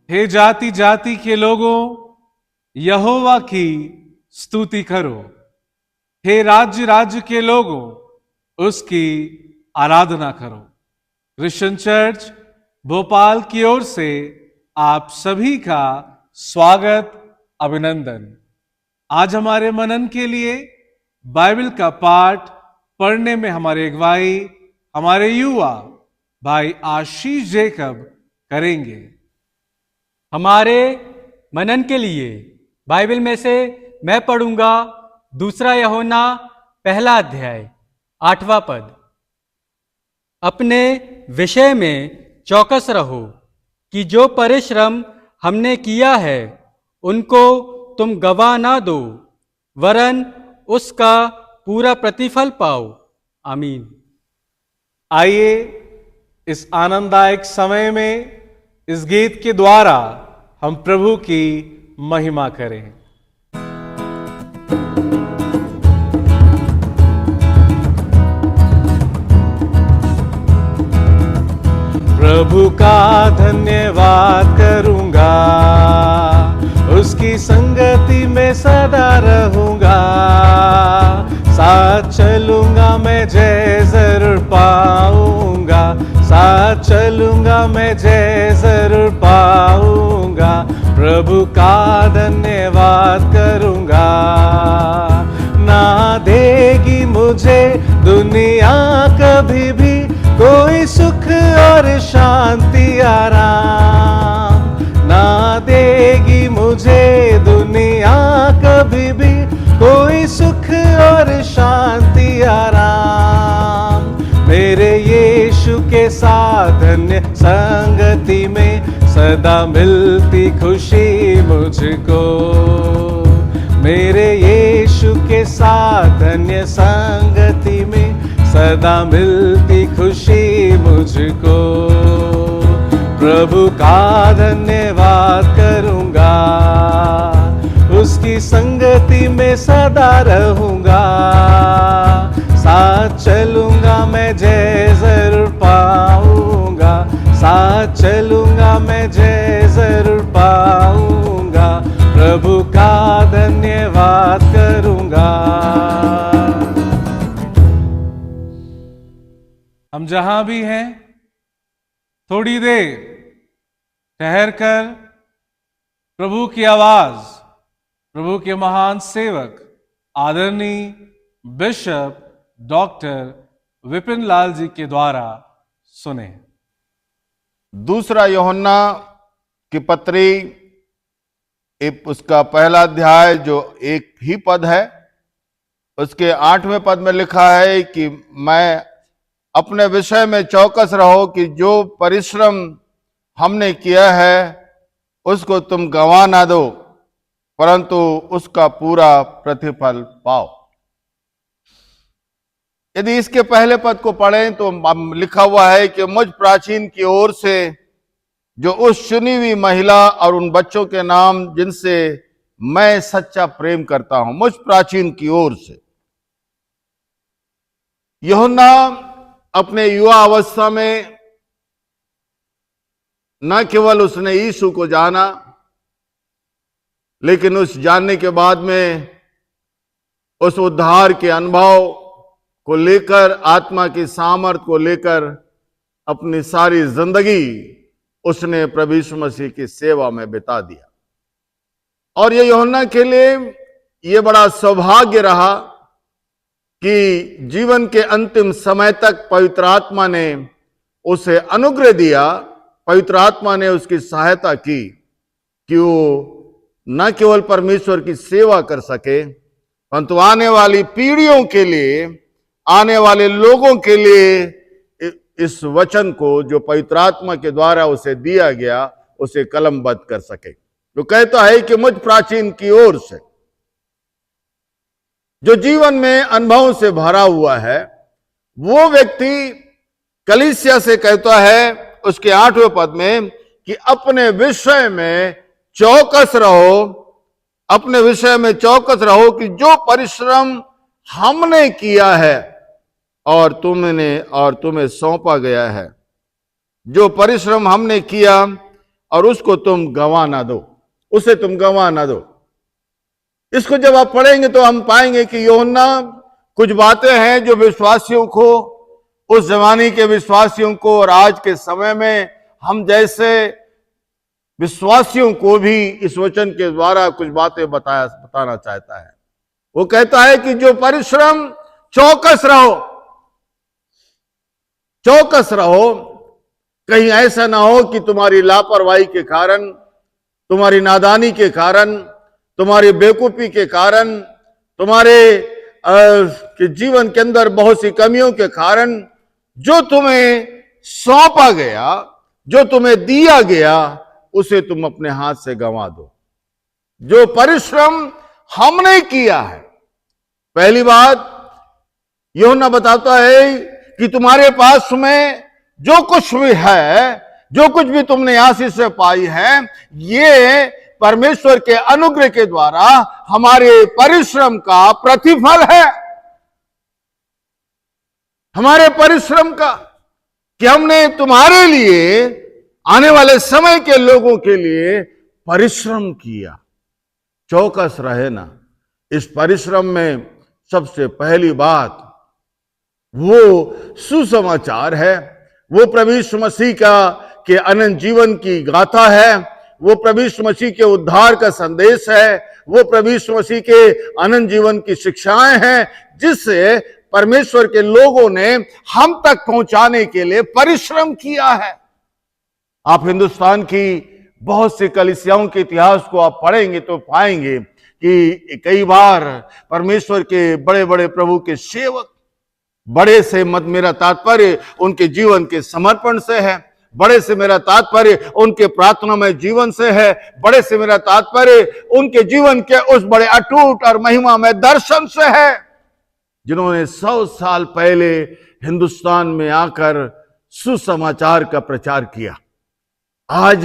हे जाति जाति के लोगों, यहोवा की स्तुति करो। हे राज्य राज्य के लोगों, उसकी आराधना करो। क्रिश्चियन चर्च भोपाल की ओर से आप सभी का स्वागत, अभिनंदन। आज हमारे मनन के लिए बाइबल का पाठ पढ़ने में हमारे अगुवाई हमारे युवा भाई आशीष जेकब करेंगे। हमारे मनन के लिए बाइबल में से मैं पढ़ूंगा 2 यूहन्ना 1 अध्याय 8वां पद। अपने विषय में चौकस रहो कि जो परिश्रम हमने किया है उनको तुम गवा ना दो, वरन उसका पूरा प्रतिफल पाओ। आमीन। आइए इस आनंददायक समय में इस गीत के द्वारा हम प्रभु की महिमा करें। प्रभु का धन्यवाद करूंगा, उसकी संगति में सदा रहूंगा। साथ चलूंगा मैं, जय जरूर पाऊंगा। साथ चलूंगा मैं, जय जरूर पाऊंगा। प्रभु का धन्यवाद करूंगा। ना देगी मुझे दुनिया कभी भी कोई सुख और शांति आराम। ना देगी मुझे दुनिया कभी भी कोई सुख और शांति आराम। मेरे यीशु के साथ धन्य संगति में सदा मिलती खुशी मुझको। मेरे यीशु के साथ धन्य संगति में सदा मिलती खुशी मुझको। प्रभु का धन्यवाद करूंगा, उसकी संगति में सदा रहूंगा। साथ चलूंगा मैं, जय जरूर पाऊंगा। साथ चलूंगा मैं, जय जरूर पाऊंगा। प्रभु का धन्यवाद करूंगा। हम जहां भी हैं थोड़ी देर ठहर कर प्रभु की आवाज प्रभु के महान सेवक आदरणीय बिशप डॉक्टर विपिन लाल जी के द्वारा सुने। 2 यूहन्ना की पत्री उसका 1 अध्याय जो एक ही पद है, उसके 8वें पद में लिखा है कि मैं अपने विषय में चौकस रहो कि जो परिश्रम हमने किया है उसको तुम गंवा ना दो, परंतु उसका पूरा प्रतिफल पाओ। यदि इसके पहले पद को पढ़ें तो लिखा हुआ है कि मुझ प्राचीन की ओर से, जो उस चुनी हुई महिला और उन बच्चों के नाम जिनसे मैं सच्चा प्रेम करता हूं, मुझ प्राचीन की ओर से। यूहन्ना अपने युवा अवस्था में न केवल उसने यीशु को जाना, लेकिन उस जानने के बाद में उस उद्धार के अनुभव को लेकर, आत्मा की सामर्थ को लेकर अपनी सारी जिंदगी उसने प्रभु यीशु मसीह की सेवा में बिता दिया। और ये यूहन्ना के लिए ये बड़ा सौभाग्य रहा कि जीवन के अंतिम समय तक पवित्र आत्मा ने उसे अनुग्रह दिया, पवित्र आत्मा ने उसकी सहायता की कि वो न केवल परमेश्वर की सेवा कर सके, परंतु आने वाली पीढ़ियों के लिए, आने वाले लोगों के लिए इस वचन को जो पवित्र आत्मा के द्वारा उसे दिया गया उसे कलमबद्ध कर सके। जो कहता है कि मुझ प्राचीन की ओर से, जो जीवन में अनुभव से भरा हुआ है, वो व्यक्ति कलीसिया से कहता है उसके 8वें पद में कि अपने विषय में चौकस रहो, अपने विषय में चौकस रहो कि जो परिश्रम हमने किया है और तुम्हें सौंपा गया है, जो परिश्रम हमने किया और उसको तुम गंवा ना दो, उसे तुम गंवा ना दो। इसको जब आप पढ़ेंगे तो हम पाएंगे कि यूहन्ना कुछ बातें हैं जो विश्वासियों को, उस जमाने के विश्वासियों को और आज के समय में हम जैसे विश्वासियों को भी इस वचन के द्वारा कुछ बातें बताना चाहता है। वो कहता है कि जो परिश्रम, चौकस रहो, चौकस रहो। कहीं ऐसा ना हो कि तुम्हारी लापरवाही के कारण, तुम्हारी नादानी के कारण, तुम्हारी बेवकूफी के कारण, तुम्हारे के जीवन के अंदर बहुत सी कमियों के कारण जो तुम्हें सौंपा गया, जो तुम्हें दिया गया, उसे तुम अपने हाथ से गंवा दो। जो परिश्रम हमने किया है, पहली बात यूहन्ना बताता है कि तुम्हारे पास में जो कुछ भी है, जो कुछ भी तुमने आशीष से पाई है, ये परमेश्वर के अनुग्रह के द्वारा हमारे परिश्रम का प्रतिफल है। हमारे परिश्रम का, कि हमने तुम्हारे लिए, आने वाले समय के लोगों के लिए परिश्रम किया। चौकस रहे ना। इस परिश्रम में सबसे पहली बात वो सुसमाचार है, वो प्रभु यीशु मसीह के अनंत जीवन की गाथा है, वो प्रभु यीशु मसीह के उद्धार का संदेश है, वो प्रभु यीशु मसीह के अनंत जीवन की शिक्षाएं हैं, जिससे परमेश्वर के लोगों ने हम तक पहुंचाने के लिए परिश्रम किया है। आप हिंदुस्तान की बहुत सी कलीसियाओं के इतिहास को आप पढ़ेंगे तो पाएंगे कि कई बार परमेश्वर के बड़े बड़े प्रभु के सेवक, बड़े से मत मेरा तात्पर्य उनके जीवन के समर्पण से है, बड़े से मेरा तात्पर्य उनके प्रार्थनामय जीवन से है, बड़े से मेरा तात्पर्य उनके जीवन के उस बड़े अटूट और महिमा में दर्शन से है, जिन्होंने 100 साल पहले हिंदुस्तान में आकर सुसमाचार का प्रचार किया। आज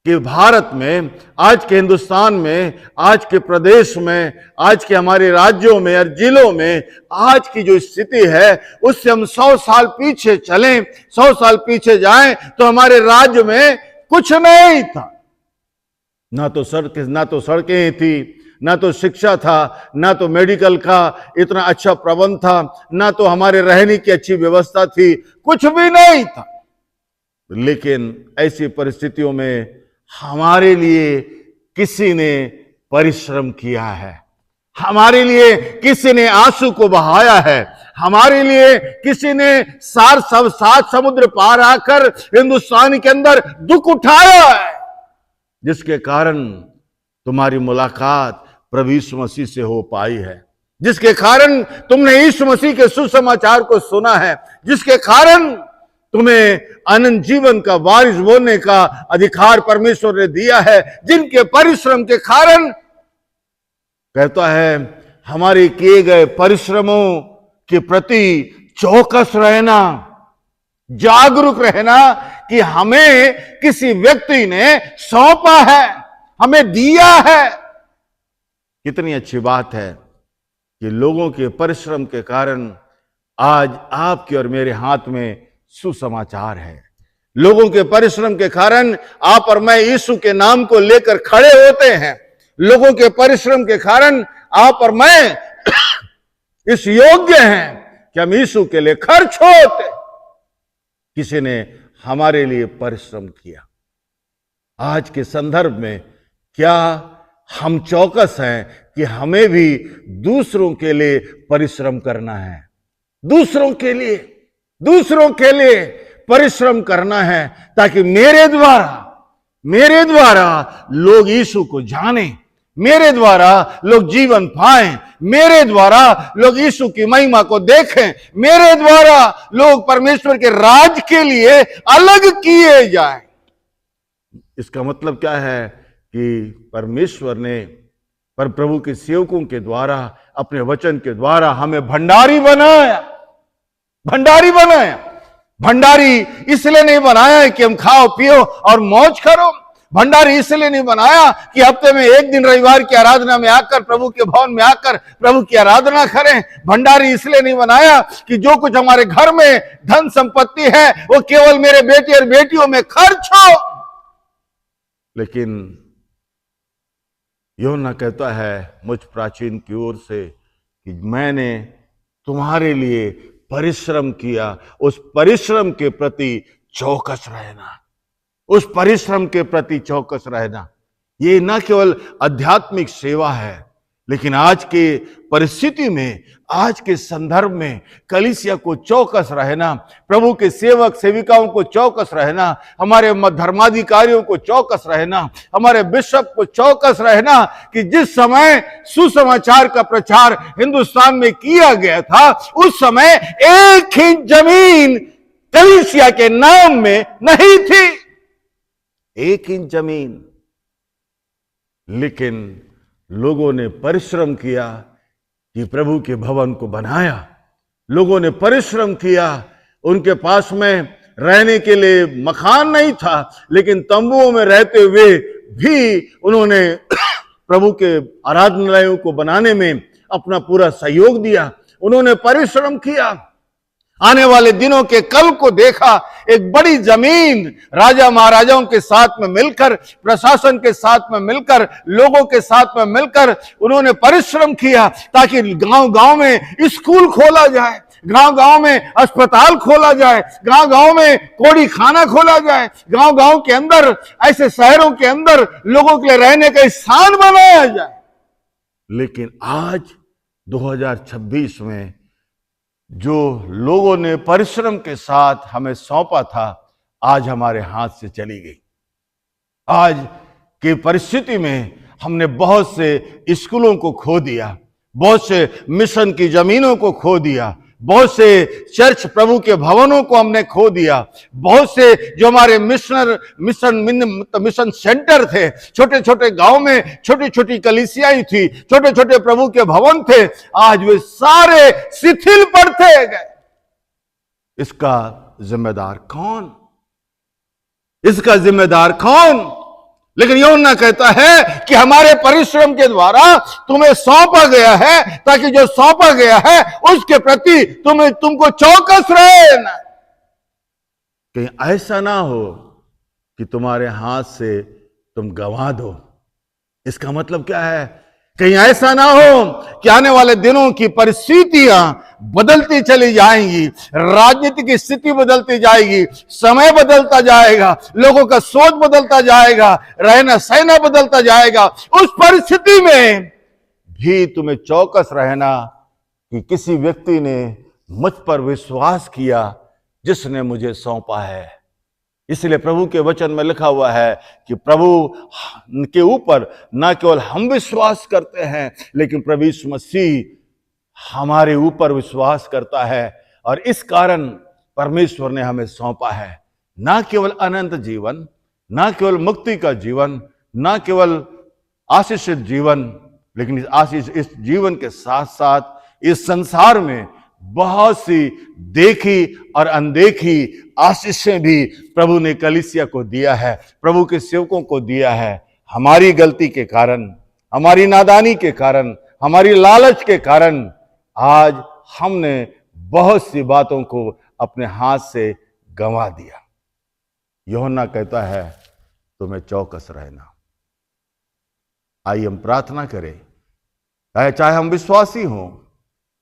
के भारत में, आज के हिंदुस्तान में, आज के प्रदेश में, आज के हमारे राज्यों में और जिलों में आज की जो स्थिति है, उससे हम 100 साल पीछे चलें, 100 साल पीछे जाएं तो हमारे राज्य में कुछ नहीं था। ना तो सड़कें थी, ना तो शिक्षा था, ना तो मेडिकल का इतना अच्छा प्रबंध था, ना तो हमारे रहने की अच्छी व्यवस्था थी, कुछ भी नहीं था। लेकिन ऐसी परिस्थितियों में हमारे लिए किसी ने परिश्रम किया है, हमारे लिए किसी ने आंसू को बहाया है, हमारे लिए किसी ने सात समुद्र पार आकर हिंदुस्तान के अंदर दुख उठाया है, जिसके कारण तुम्हारी मुलाकात प्रभु यीशु मसीह से हो पाई है, जिसके कारण तुमने यीशु मसीह के सुसमाचार को सुना है, जिसके कारण तुम्हें अनंत जीवन का वारिस बनने का अधिकार परमेश्वर ने दिया है, जिनके परिश्रम के कारण कहता है हमारे किए गए परिश्रमों के प्रति चौकस रहना, जागरूक रहना कि हमें किसी व्यक्ति ने सौंपा है, हमें दिया है। कितनी अच्छी बात है कि लोगों के परिश्रम के कारण आज आपके और मेरे हाथ में सुसमाचार है। लोगों के परिश्रम के कारण आप और मैं यीशु के नाम को लेकर खड़े होते हैं। लोगों के परिश्रम के कारण आप और मैं इस योग्य हैं कि हम यीशु के लिए खर्च होते। किसी ने हमारे लिए परिश्रम किया। आज के संदर्भ में क्या हम चौकस हैं कि हमें भी दूसरों के लिए परिश्रम करना है, दूसरों के लिए परिश्रम करना है, ताकि मेरे द्वारा लोग यीशु को जाने, मेरे द्वारा लोग जीवन पाएं, मेरे द्वारा लोग यीशु की महिमा को देखें, मेरे द्वारा लोग परमेश्वर के राज के लिए अलग किए जाएं। इसका मतलब क्या है कि परमेश्वर ने प्रभु के सेवकों के द्वारा, अपने वचन के द्वारा हमें भंडारी बनाया। भंडारी इसलिए नहीं बनाया है कि हम खाओ पियो और मौज करो। भंडारी इसलिए नहीं बनाया कि हफ्ते में एक दिन रविवार की आराधना में आकर, प्रभु के भवन में आकर प्रभु की आराधना करें। भंडारी इसलिए नहीं बनाया कि जो कुछ हमारे घर में धन संपत्ति है वो केवल मेरे बेटे और बेटियों में खर्च हो। लेकिन यूहन्ना कहता है मुझ प्राचीन की ओर से कि मैंने तुम्हारे लिए परिश्रम किया। उस परिश्रम के प्रति चौकस रहना, उस परिश्रम के प्रति चौकस रहना। ये न केवल आध्यात्मिक सेवा है, लेकिन आज के परिस्थिति में, आज के संदर्भ में कलीसिया को चौकस रहना, प्रभु के सेवक सेविकाओं को चौकस रहना, हमारे धर्माधिकारियों को चौकस रहना, हमारे बिशप को चौकस रहना कि जिस समय सुसमाचार का प्रचार हिंदुस्तान में किया गया था, उस समय एक ही जमीन कलीसिया के नाम में नहीं थी, एक इंच जमीन। लेकिन लोगों ने परिश्रम किया कि प्रभु के भवन को बनाया। लोगों ने परिश्रम किया, उनके पास में रहने के लिए मकान नहीं था, लेकिन तंबुओं में रहते हुए भी उन्होंने प्रभु के आराधनालयों को बनाने में अपना पूरा सहयोग दिया। उन्होंने परिश्रम किया, आने वाले दिनों के कल को देखा। एक बड़ी जमीन राजा महाराजाओं के साथ में मिलकर, प्रशासन के साथ में मिलकर, लोगों के साथ में मिलकर उन्होंने परिश्रम किया ताकि गांव-गांव में स्कूल खोला जाए, गांव-गांव में अस्पताल खोला जाए, गांव-गांव में कोड़ी खाना खोला जाए, गांव-गांव के अंदर, ऐसे शहरों के अंदर लोगों के लिए रहने का स्थान बनाया जाए। लेकिन आज 2026 में जो लोगों ने परिश्रम के साथ हमें सौंपा था, आज हमारे हाथ से चली गई। आज की परिस्थिति में हमने बहुत से स्कूलों को खो दिया, बहुत से मिशन की जमीनों को खो दिया, बहुत से चर्च प्रभु के भवनों को हमने खो दिया, बहुत से जो हमारे मिशन सेंटर थे, छोटे छोटे गांव में छोटी छोटी कलीसियाएं थी, छोटे छोटे प्रभु के भवन थे, आज वे सारे शिथिल पड़ते गए। इसका जिम्मेदार कौन? इसका जिम्मेदार कौन? लेकिन यूहन्ना कहता है कि हमारे परिश्रम के द्वारा तुम्हें सौंपा गया है, ताकि जो सौंपा गया है उसके प्रति तुमको चौकस रहना। कहीं ऐसा ना हो कि तुम्हारे हाथ से तुम गंवा दो। इसका मतलब क्या है? कहीं ऐसा ना हो कि आने वाले दिनों की परिस्थितियां बदलती चली जाएंगी, राजनीतिक स्थिति बदलती जाएगी, समय बदलता जाएगा, लोगों का सोच बदलता जाएगा, रहना सहना बदलता जाएगा। उस परिस्थिति में भी तुम्हें चौकस रहना कि किसी व्यक्ति ने मुझ पर विश्वास किया, जिसने मुझे सौंपा है। इसलिए प्रभु के वचन में लिखा हुआ है कि प्रभु के ऊपर न केवल हम विश्वास करते हैं, लेकिन प्रभु यीशु मसीह हमारे ऊपर विश्वास करता है, और इस कारण परमेश्वर ने हमें सौंपा है न केवल अनंत जीवन, न केवल मुक्ति का जीवन, न केवल आशीषित जीवन, लेकिन इस जीवन के साथ साथ इस संसार में बहुत सी देखी और अनदेखी आशीषें भी प्रभु ने कलीसिया को दिया है, प्रभु के सेवकों को दिया है। हमारी गलती के कारण, हमारी नादानी के कारण, हमारी लालच के कारण आज हमने बहुत सी बातों को अपने हाथ से गंवा दिया। यूहन्ना कहता है तुम्हें चौकस रहना। आइए हम प्रार्थना करें, चाहे हम विश्वासी हों,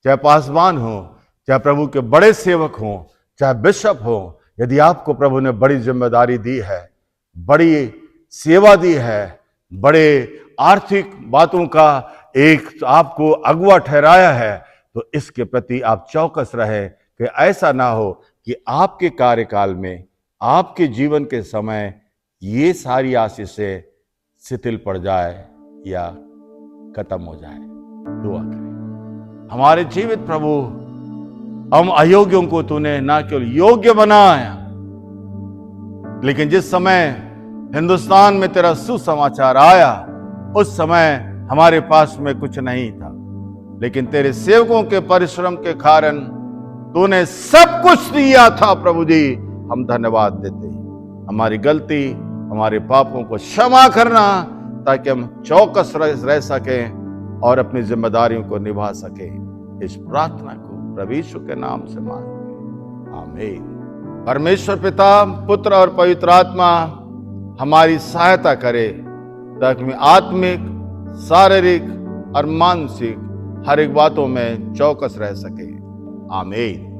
चाहे पासवान हो, चाहे प्रभु के बड़े सेवक हों, चाहे बिशप हो, यदि आपको प्रभु ने बड़ी जिम्मेदारी दी है, बड़ी सेवा दी है, बड़े आर्थिक बातों का एक आपको अगुवा ठहराया है, तो इसके प्रति आप चौकस रहे कि ऐसा ना हो कि आपके कार्यकाल में, आपके जीवन के समय ये सारी आशीषें शिथिल पड़ जाए या खत्म हो जाए। दुआ करें। हमारे जीवित प्रभु, हम अयोग्यों को तूने ना केवल योग्य बनाया, लेकिन जिस समय हिंदुस्तान में तेरा सुसमाचार आया, उस समय हमारे पास में कुछ नहीं था, लेकिन तेरे सेवकों के परिश्रम के कारण तूने सब कुछ दिया था। प्रभु जी, हम धन्यवाद देते हैं। हमारी गलती, हमारे पापों को क्षमा करना, ताकि हम चौकस रह सकें और अपनी जिम्मेदारियों को निभा सकें। इस प्रार्थना को प्रभु यीशु के नाम से मांगते हैं, आमीन। परमेश्वर पिता, पुत्र और पवित्र आत्मा हमारी सहायता करे ताकि मैं आत्मिक, शारीरिक और मानसिक हर एक बातों में चौकस रह सके। आमीन।